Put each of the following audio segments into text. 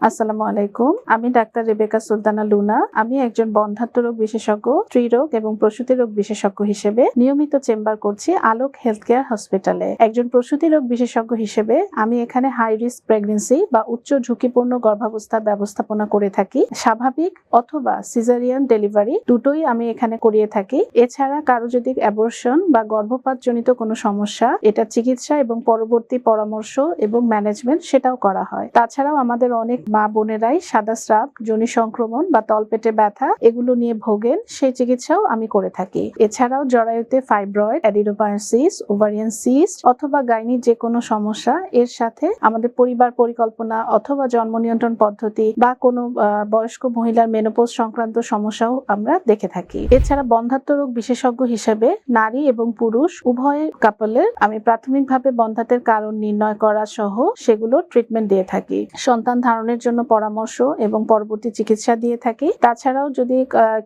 আসসালামু আলাইকুম। আমি ডাক্তার রেবেকা সুলতানা লুনা। আমি একজন বন্ধ্যাত্ব রোগ বিশেষজ্ঞ, স্ত্রীরোগ এবং প্রসূতি রোগ বিশেষজ্ঞ হিসেবে নিয়মিত চেম্বার করছি আলোক হেলথ কেয়ার হসপিটালে। একজন প্রসূতি রোগ বিশেষজ্ঞ হিসেবে আমি এখানে হাই রিস্ক প্রেগন্যান্সি বা উচ্চ ঝুঁকিপূর্ণ গর্ভাবস্থার ব্যবস্থাপনা করে থাকি। স্বাভাবিক অথবা সিজারিয়ান ডেলিভারি দুটোই আমি এখানে করিয়ে থাকি। এছাড়া কারো যদি অ্যাবর্শন বা গর্ভপাতজনিত কোনো সমস্যা, এটা চিকিৎসা এবং পরবর্তী পরামর্শ এবং ম্যানেজমেন্ট সেটাও করা হয়। তাছাড়াও আমাদের অনেক মা বোনেরাই সাদা স্রাব, যোনি সংক্রমণ বা তলপেটে ব্যথা এগুলো নিয়ে ভোগেন, সেই চিকিৎসাও আমি করে থাকি। এছাড়াও জরায়ুতে ফাইব্রয়েড, অ্যাডিনোপায়োসিস, ওভারিয়ান সিস্ট অথবা গাইনির যে কোনো সমস্যা, এর সাথে আমাদের পরিবার পরিকল্পনা অথবা জন্ম নিয়ন্ত্রণ পদ্ধতি বা কোনো বয়স্ক মহিলার মেনোপজ সংক্রান্ত সমস্যাও আমরা দেখে থাকি। এছাড়া বন্ধ্যাত্ব রোগ বিশেষজ্ঞ হিসেবে নারী এবং পুরুষ উভয় কাপলের আমি প্রাথমিকভাবে বন্ধ্যাত্বের কারণ নির্ণয় করা সহ সেগুলো ট্রিটমেন্ট দিয়ে থাকি। সন্তান ধারণের জন্য পরামর্শ এবং পরবর্তী চিকিৎসা দিয়ে থাকি। তাছাড়াও যদি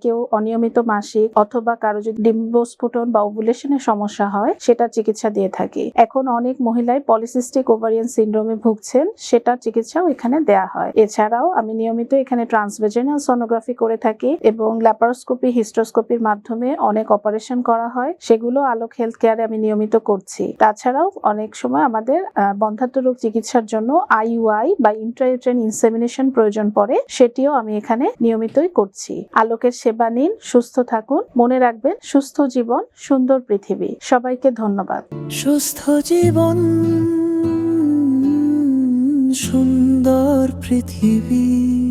কেউ অনিয়মিত মাসিক অথবা কারো যদি ডিম্বস্ফোটন বা ওভুলেশনের সমস্যা হয়, সেটা চিকিৎসা দিয়ে থাকি। এখন অনেক মহিলাই পলিসিস্টিক ওভারিয়ান সিনড্রোমে ভুগছেন, সেটার চিকিৎসাও এখানে দেয়া হয়। এছাড়াও আমি নিয়মিত এখানে ট্রান্সভেজাইনাল সোনোগ্রাফি করে থাকি এবং ল্যাপারোস্কোপি, হিস্ট্রোস্কোপির মাধ্যমে অনেক অপারেশন করা হয়, সেগুলো আলোক হেলথ কেয়ারে আমি নিয়মিত করছি। তাছাড়াও অনেক সময় আমাদের বন্ধ্যাত্ব রোগ চিকিৎসার জন্য IUI বা ইন্ট্রাইউটেরাইন ইনসেমিনেশন প্রয়োজন পড়ে, সেটিও আমি এখানে নিয়মিতই করছি। আলোকের সেবা নিন, সুস্থ থাকুন, মনে রাখবেন সুস্থ জীবন সুন্দর পৃথিবী। সবাইকে ধন্যবাদ। সুস্থ জীবন সুন্দর পৃথিবী।